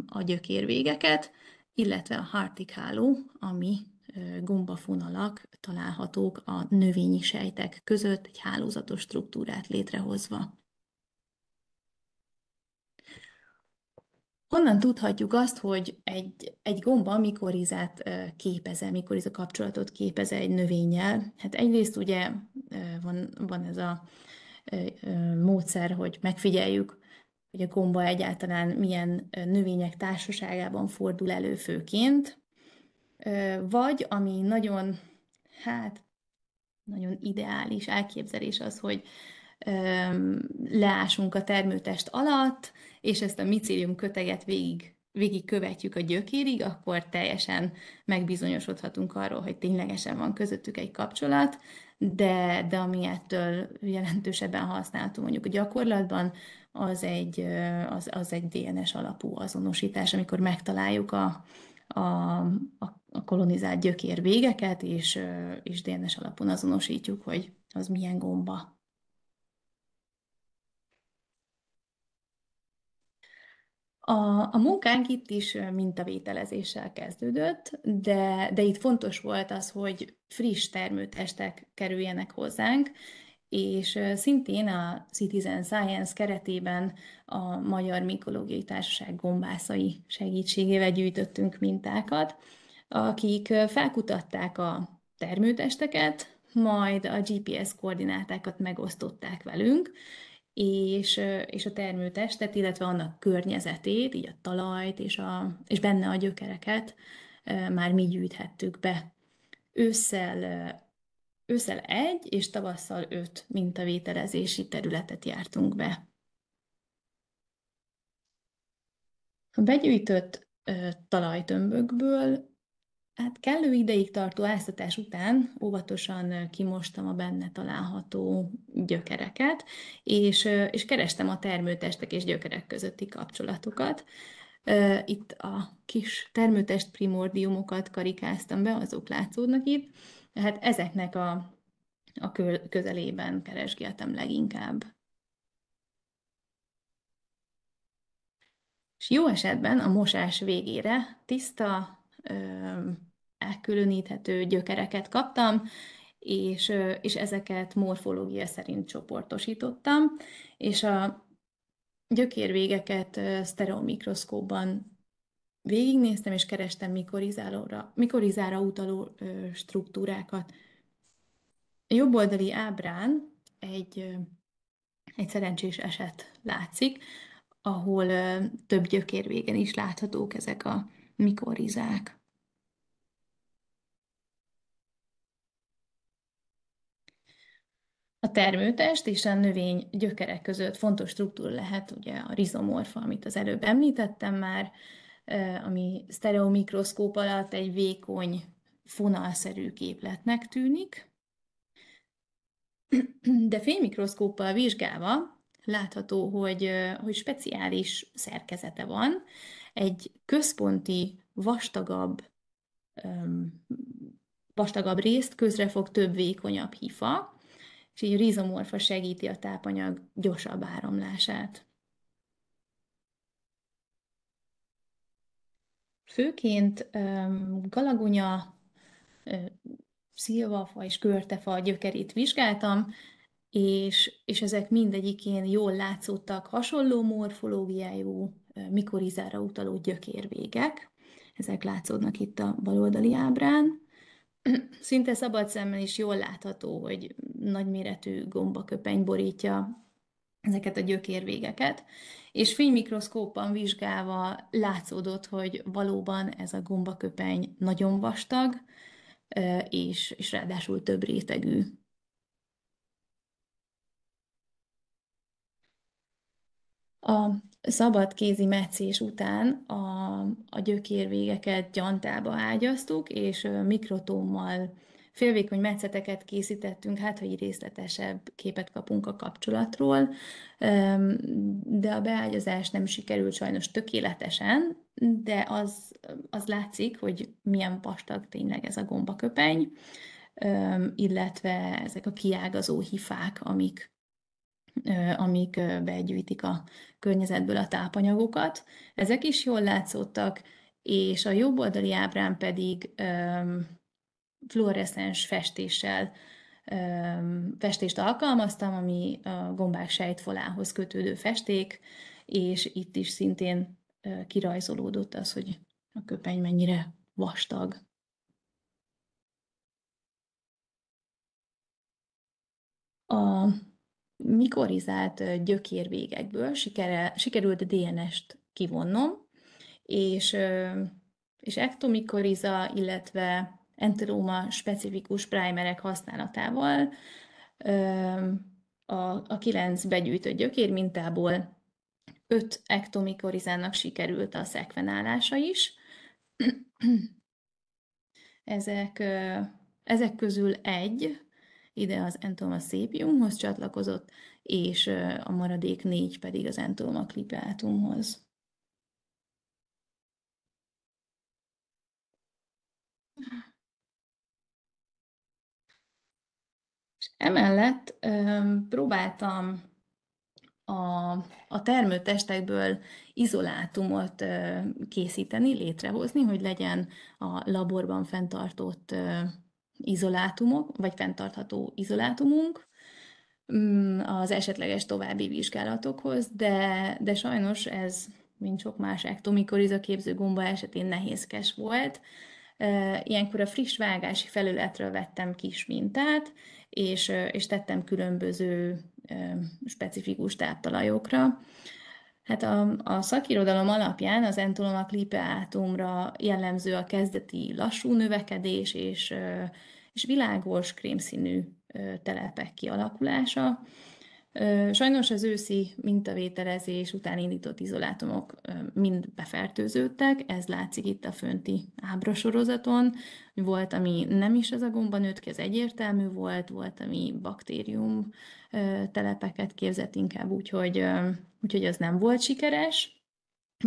a gyökérvégeket, illetve a Hartig háló, ami gombafonalak találhatók a növényi sejtek között egy hálózatos struktúrát létrehozva. Honnan tudhatjuk azt, hogy egy gomba mikorizát képez-e, mikoriza kapcsolatot képez-e egy növényel? Hát egyrészt ugye van ez a módszer, hogy megfigyeljük, hogy a gomba egyáltalán milyen növények társaságában fordul elő főként, vagy ami nagyon ideális elképzelés az, hogy leásunk a termőtest alatt, és ezt a micélium köteget végig követjük a gyökérig, akkor teljesen megbizonyosodhatunk arról, hogy ténylegesen van közöttük egy kapcsolat, de ami ettől jelentősebben használható mondjuk a gyakorlatban, az egy DNS alapú azonosítás, amikor megtaláljuk a kolonizált gyökér végeket, és DNS alapon azonosítjuk, hogy az milyen gomba. A munkánk itt is mintavételezéssel kezdődött, de itt fontos volt az, hogy friss termőtestek kerüljenek hozzánk, és szintén a Citizen Science keretében a Magyar Mikológiai Társaság gombászai segítségével gyűjtöttünk mintákat, akik felkutatták a termőtesteket, majd a GPS koordinátákat megosztották velünk, és a termőtestet, illetve annak környezetét, így a talajt és benne a gyökereket már mi gyűjthettük be. Ősszel 1 és tavasszal 5 mintavételezési területet jártunk be. A begyűjtött talajtömbökből hát kellő ideig tartó áztatás után óvatosan kimostam a benne található gyökereket, és kerestem a termőtestek és gyökerek közötti kapcsolatokat. Itt a kis termőtest primordiumokat karikáztam be, azok látszódnak itt. Hát ezeknek a közelében keresgéltem leginkább. És jó esetben a mosás végére tiszta, elkülöníthető gyökereket kaptam, és ezeket morfológia szerint csoportosítottam, és a gyökérvégeket sztereomikroszkópban végignéztem, és kerestem mikorizára utaló struktúrákat. A jobb oldali ábrán egy szerencsés eset látszik, ahol több gyökérvégen is láthatók ezek a mikorizák. A termőtest és a növény gyökere között fontos struktúra lehet ugye a rizomorfa, amit az előbb említettem már, ami sztereomikroszkóp alatt egy vékony, fonalszerű képletnek tűnik, de fénymikroszkóppal vizsgálva látható, hogy speciális szerkezete van, egy központi, vastagabb részt közrefog több vékonyabb hifa, és így a rizomorfa segíti a tápanyag gyorsabb áramlását. Főként galagunya, szilvafa és körtefa gyökerét vizsgáltam, és ezek mindegyikén jól látszottak hasonló morfológiájú, mikorizára utaló gyökérvégek. Ezek látszódnak itt a baloldali ábrán. Szinte szabad szemmel is jól látható, hogy nagyméretű gombaköpeny borítja ezeket a gyökérvégeket, és fénymikroszkóppal vizsgálva látszódott, hogy valóban ez a gombaköpeny nagyon vastag, és ráadásul több rétegű. A szabad kézi metszés után a gyökérvégeket gyantába ágyaztuk, és mikrotómmal félvékony metszeteket készítettünk, hát ha így részletesebb képet kapunk a kapcsolatról, de a beágyazás nem sikerült sajnos tökéletesen, de az látszik, hogy milyen vastag tényleg ez a gombaköpeny, illetve ezek a kiágazó hifák, amik begyűjtik a környezetből a tápanyagokat. Ezek is jól látszottak, és a jobb oldali ábrán pedig fluoreszcens festést alkalmaztam, ami a gombák sejtfalához kötődő festék, és itt is szintén kirajzolódott az, hogy a köpeny mennyire vastag. A mikorizált gyökérvégekből sikerült DNS-t kivonnom, és ektomikoriza, illetve enteróma specifikus primerek használatával a 9 begyűjtött gyökérmintából 5 ektomikorizának sikerült a szekvenálása is. Ezek közül egy ide az Entomma sapiumhoz csatlakozott, és a maradék 4 pedig az Entomma clipeatumhoz. És emellett próbáltam a termőtestekből izolátumot készíteni, létrehozni, hogy legyen a laborban fenntartott izolátumok, vagy fenntartható izolátumunk az esetleges további vizsgálatokhoz, de sajnos ez, mint sok más ektomikoriza képző gomba esetén nehézkes volt. Ilyenkor a friss vágási felületről vettem kis mintát, és tettem különböző specifikus táptalajokra. Hát a szakirodalom alapján az Entomma clipeatumra jellemző a kezdeti lassú növekedés és világos krémszínű telepek kialakulása. Sajnos az őszi mintavételezés után indított izolátumok mind befertőződtek, ez látszik itt a fönti ábrasorozaton. Volt, ami nem is ez a gomba nőtt ki, ez egyértelmű volt, ami baktérium telepeket képzett inkább, úgyhogy az nem volt sikeres.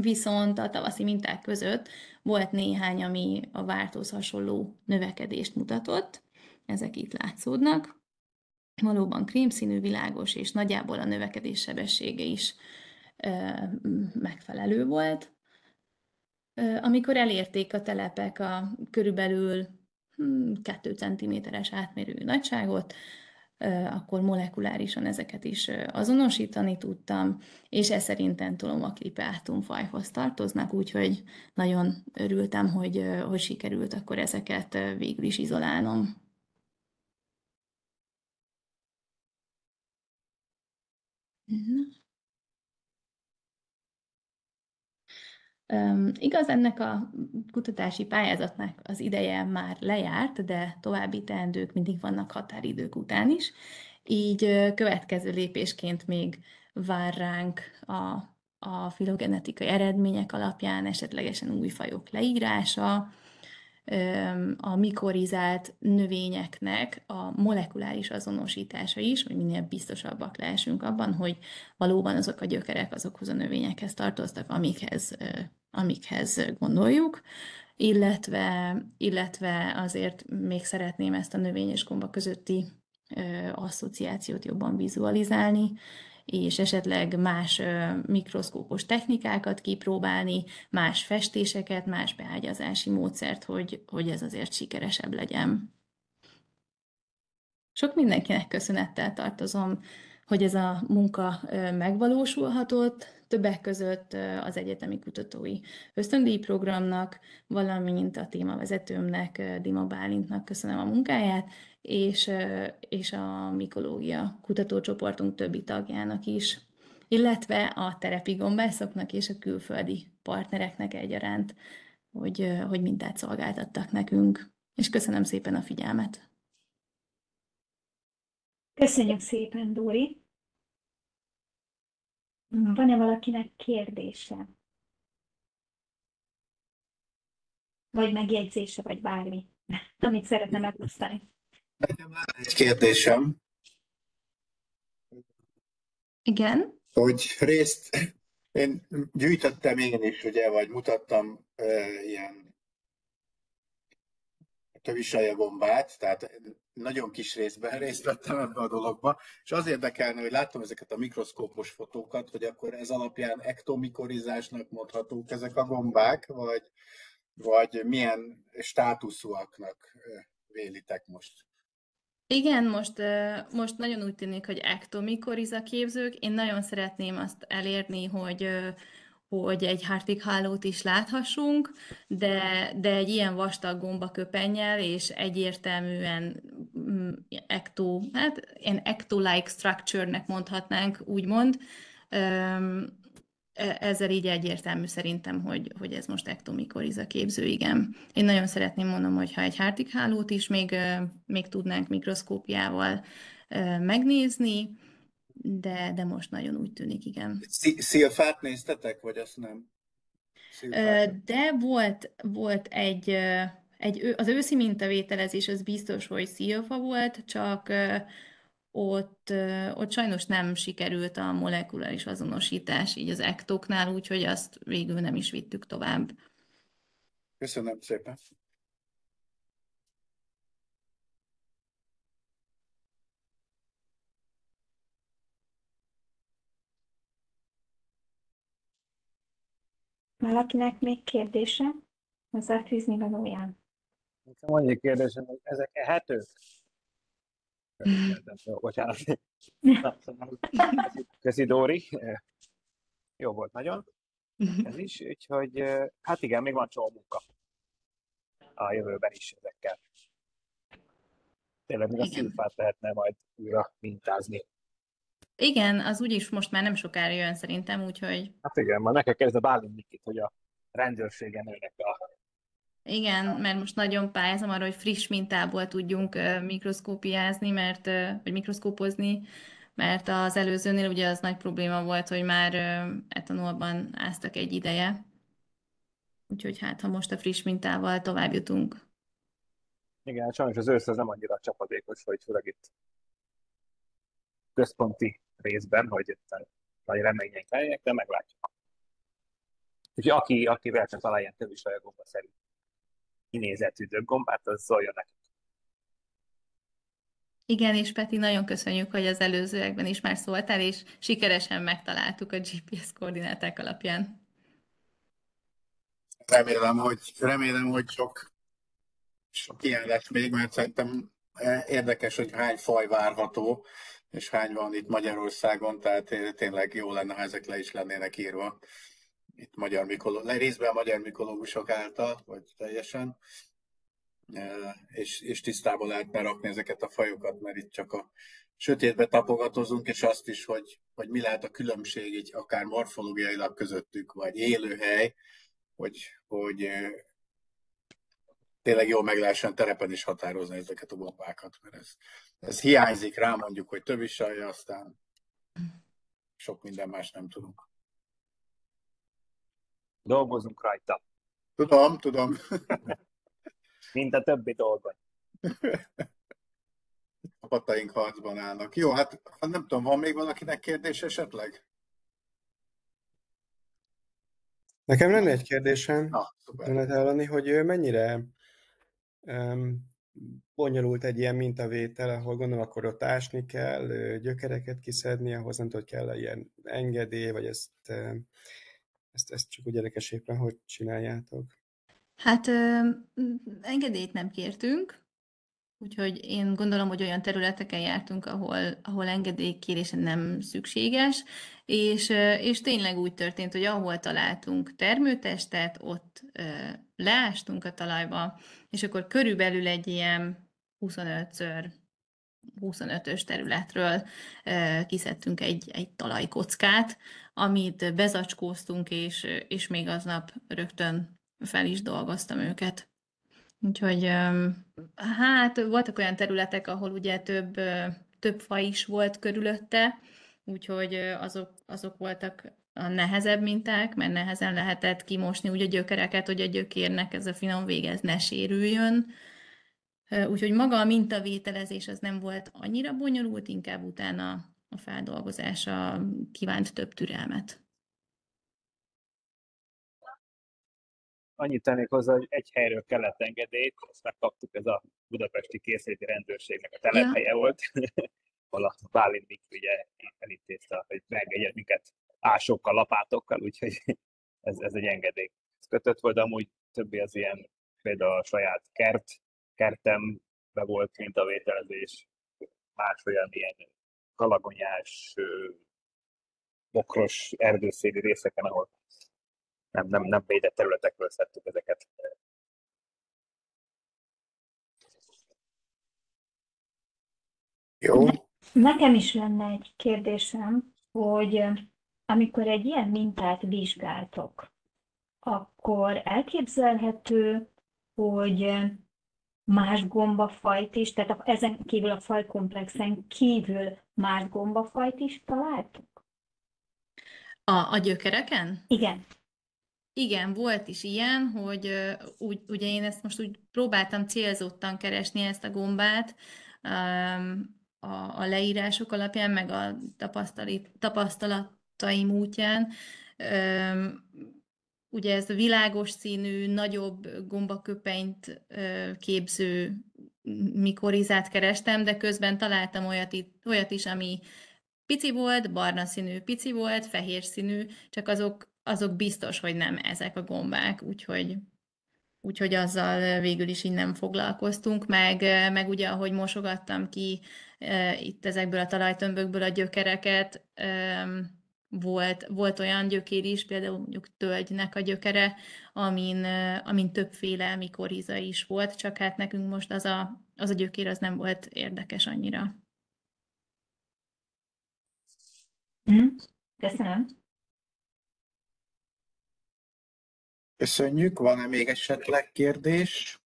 Viszont a tavaszi minták között volt néhány, ami a várthoz hasonló növekedést mutatott. Ezek itt látszódnak. Valóban krémszínű, világos, és nagyjából a növekedés sebessége is megfelelő volt. Amikor elérték a telepek a körülbelül 2 cm-es átmérőjű nagyságot, akkor molekulárisan ezeket is azonosítani tudtam, és ez szerint Entomma clipeatum fajhoz tartoznak, úgyhogy nagyon örültem, hogy sikerült akkor ezeket végül is izolálnom. Igaz, ennek a kutatási pályázatnak az ideje már lejárt, de további teendők mindig vannak határidők után is. Így következő lépésként még vár ránk a filogenetikai eredmények alapján esetlegesen új fajok leírása, a mikorizált növényeknek a molekuláris azonosítása is, hogy minél biztosabbak lehessünk abban, hogy valóban azok a gyökerek azokhoz a növényekhez tartoztak, amikhez gondoljuk, illetve azért még szeretném ezt a növény és gomba közötti asszociációt jobban vizualizálni, és esetleg más mikroszkópos technikákat kipróbálni, más festéseket, más beágyazási módszert, hogy ez azért sikeresebb legyen. Sok mindenkinek köszönettel tartozom, hogy ez a munka megvalósulhatott, többek között az Egyetemi Kutatói Ösztöndíjprogramnak, valamint a témavezetőmnek, Dima Bálintnak köszönöm a munkáját, és a mikológia kutatócsoportunk többi tagjának is, illetve a terepi gombászoknak és a külföldi partnereknek egyaránt, hogy mintát szolgáltattak nekünk. És köszönöm szépen a figyelmet! Köszönjük szépen, Dóri. Van-e valakinek kérdése? Vagy megjegyzése, vagy bármi, amit szeretne megosztani? Nekem lenne egy kérdésem, Igen? hogy én gyűjtöttem én is, ugye, vagy mutattam ilyen tövisajagombát, tehát nagyon kis részben részt vettem ebbe a dologba, és az érdekelne, hogy láttam ezeket a mikroszkópos fotókat, hogy akkor ez alapján ektomikorizásnak mondhatók ezek a gombák, vagy milyen státuszúaknak vélitek most? Igen, most nagyon úgy tűnik, hogy ektomikoriza képzők. Én nagyon szeretném azt elérni, hogy egy Hartig hálót is láthassunk, de egy ilyen vastag gombaköpennyel és egyértelműen ilyen ecto-like structure-nek mondhatnánk, úgymond. Ezzel így egyértelmű szerintem, hogy ez most ektomikoriza képző, igen. Én nagyon szeretném, mondom, hogyha egy Hartig hálót is még tudnánk mikroszkópiával megnézni, de most nagyon úgy tűnik, igen. Szilfát néztetek, vagy azt nem? Szilfát? De volt az őszi mintavételezés, az biztos, hogy szilfa volt, csak ott sajnos nem sikerült a molekuláris azonosítás így az ektoknál, úgyhogy azt végül nem is vittük tovább. Köszönöm szépen. Valakinek még kérdése? Hozzáfűzni valóján? Nekem annyi kérdésem, hogy ezek ehetők? Bocsánat. Köszi, Dóri. Jó volt nagyon. Ez is, úgyhogy hát igen, még van csomó munka a jövőben is ezekkel. Tényleg még a szilfát lehetne majd újra mintázni. Igen, az úgyis most már nem sokára jön szerintem, úgyhogy... Hát igen, majd meg kell kérdezni a Bálint Nikit, hogy a rendőrségen őnek Igen, mert most nagyon pályázom arra, hogy friss mintából tudjunk mikroszkópiázni, vagy mikroszkópozni, mert az előzőnél ugye az nagy probléma volt, hogy már etanolban áztak egy ideje. Úgyhogy hát, ha most a friss mintával tovább jutunk. Igen, sajnos az ősz az nem annyira csapadékos, hogy főleg itt központi részben, hogy itt nagy reményeink lennének, de meglátjuk. Úgyhogy aki verseny talál ilyen tövisajagomba szerint kinézetű döggombát, az szóljon nekik. Igen, és Peti, nagyon köszönjük, hogy az előzőekben is már szóltál, és sikeresen megtaláltuk a GPS koordináták alapján. Remélem, hogy sok ilyen lesz még, mert szerintem érdekes, hogy hány faj várható, és hány van itt Magyarországon, tehát tényleg jó lenne, ha ezek le is lennének írva itt részben magyar mikológusok által, vagy teljesen, és tisztába lehetne rakni ezeket a fajokat, mert itt csak a sötétbe tapogatózunk, és azt is, hogy mi lehet a különbség így akár morfológiailag közöttük, vagy élőhely, hogy tényleg jól meg lehessen terepen is határozni ezeket a gombákat, mert ez hiányzik rá, mondjuk, hogy több is alja, aztán sok minden más nem tudunk. Dolgozunk rajta, Tudom. mint a többi dolgon. Csapataink harcban állnak. Jó, hát nem tudom, van még valakinek kérdés esetleg? Nekem lenne egy kérdésem, Szuper. lehet hallani, hogy mennyire bonyolult egy ilyen mintavétel, ahol gondolom akkor ott ásni kell, gyökereket kiszedni, ahhoz nem tudod, kell ilyen engedély, vagy ezt csak úgy érdekes éppen, hogy csináljátok. Hát engedélyt nem kértünk, úgyhogy én gondolom, hogy olyan területeken jártunk, ahol engedélykérése nem szükséges, és tényleg úgy történt, hogy ahol találtunk termőtestet, ott leástunk a talajba, és akkor körülbelül egy ilyen 25x25-ös területről kiszedtünk egy talajkockát, amit bezacskóztunk, és még aznap rögtön fel is dolgoztam őket. Úgyhogy hát voltak olyan területek, ahol ugye több fa is volt körülötte, úgyhogy azok voltak a nehezebb minták, mert nehezen lehetett kimosni úgy a gyökereket, hogy a gyökérnek ez a finom vége ez ne sérüljön. Úgyhogy maga a mintavételezés az nem volt annyira bonyolult, inkább utána a feldolgozása kívánt több türelmet. Annyit tennék hozzá, hogy egy helyről kellett engedélyt, azt megkaptuk, ez a budapesti készléti rendőrségnek a telephelye volt, ahol a Bálint Miki ugye elintézte, hogy beengedjen minket ásokkal, lapátokkal, úgyhogy ez egy engedély. Ez kötött volt, de amúgy többi az ilyen, például a saját kertembe volt mintavételezés, más olyan ilyen kalagonyás, bokros, erdőszéli részeken, ahol nem védett területekről szedtük ezeket. Jó. Nekem is lenne egy kérdésem, hogy amikor egy ilyen mintát vizsgáltok, akkor elképzelhető, hogy más gombafajt is, tehát ezen kívül a fajkomplexen kívül más gombafajt is találtuk? A gyökereken? Igen. Igen, volt is ilyen, hogy ugye én ezt most úgy próbáltam célzottan keresni ezt a gombát a leírások alapján, meg a tapasztalataim útján. Ugye ez a világos színű, nagyobb gombaköpenyt képző mikorizát kerestem, de közben találtam olyat is, ami pici volt, barna színű pici volt, fehér színű, csak azok biztos, hogy nem ezek a gombák, úgyhogy azzal végül is így nem foglalkoztunk, meg ugye, ahogy mosogattam ki itt ezekből a talajtömbökből a gyökereket, volt olyan gyökér is, például mondjuk tölgynek a gyökere, amin többféle mikoriza is volt, csak hát nekünk most az a gyökér az nem volt érdekes annyira. Köszönöm. Köszönjük. Van-e még esetleg kérdés?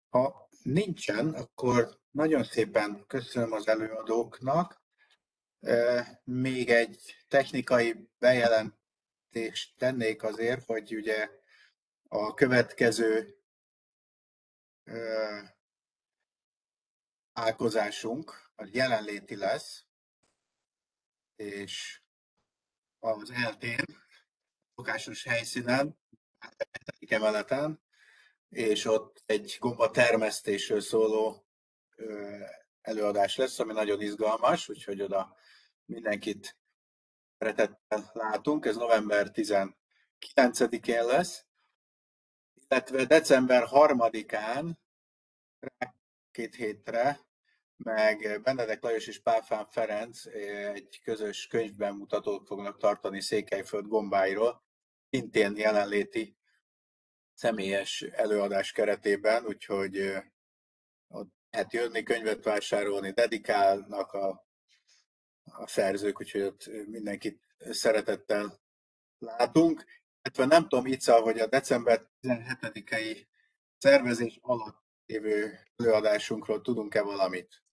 Ha nincsen, akkor nagyon szépen köszönöm az előadóknak. Még egy technikai bejelentést tennék azért, hogy ugye a következő álkozásunk az jelenléti lesz, és az eltén, szokásos helyszínen, a 7. emeleten, és ott egy gomba termesztésről szóló előadás lesz, ami nagyon izgalmas, úgyhogy oda mindenkit szeretettel látunk. Ez november 19-én lesz, illetve december 3-án, 2 hétre, meg Benedek Lajos és Pálfán Ferenc egy közös könyvbemutatót fognak tartani Székelyföld gombáiról, szintén jelenléti személyes előadás keretében, úgyhogy ott lehet jönni, könyvet vásárolni, dedikálnak a szerzők, úgyhogy ott mindenkit szeretettel látunk. Hát nem tudom, Ica, hogy a december 17-i szervezés alatt lévő előadásunkról tudunk-e valamit?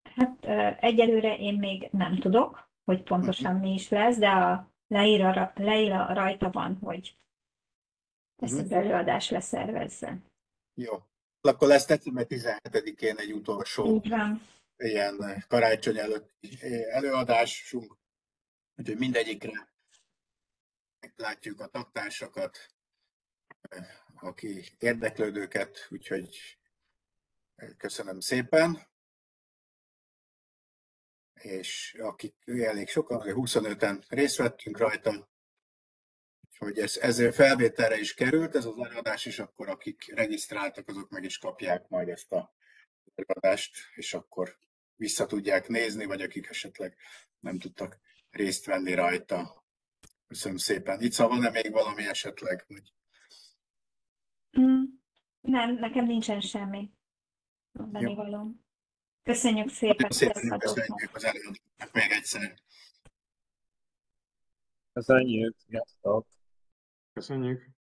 Hát egyelőre én még nem tudok, hogy pontosan mi is lesz, de a leírva rajta van, hogy ezt az előadást leszervezze. Jó. Akkor lesz december 17-én egy utolsó Így van. ilyen karácsony előtti előadásunk, úgyhogy mindegyikre meglátjuk a taktársakat, aki érdeklődőket, úgyhogy köszönöm szépen. És akik elég sokan, 25-en részt vettünk rajta, hogy ez felvételre is került, ez az előadás, és akkor akik regisztráltak, azok meg is kapják majd ezt a előadást, és akkor vissza tudják nézni, vagy akik esetleg nem tudtak részt venni rajta. Köszönöm szépen. Ica, van-e még valami esetleg? Nem, nekem nincsen semmi mondani való. Köszönjük szépen az előadóknak. Köszönjük az előadóknak még egyszer. Köszönjük, sziasztok! Köszönjük!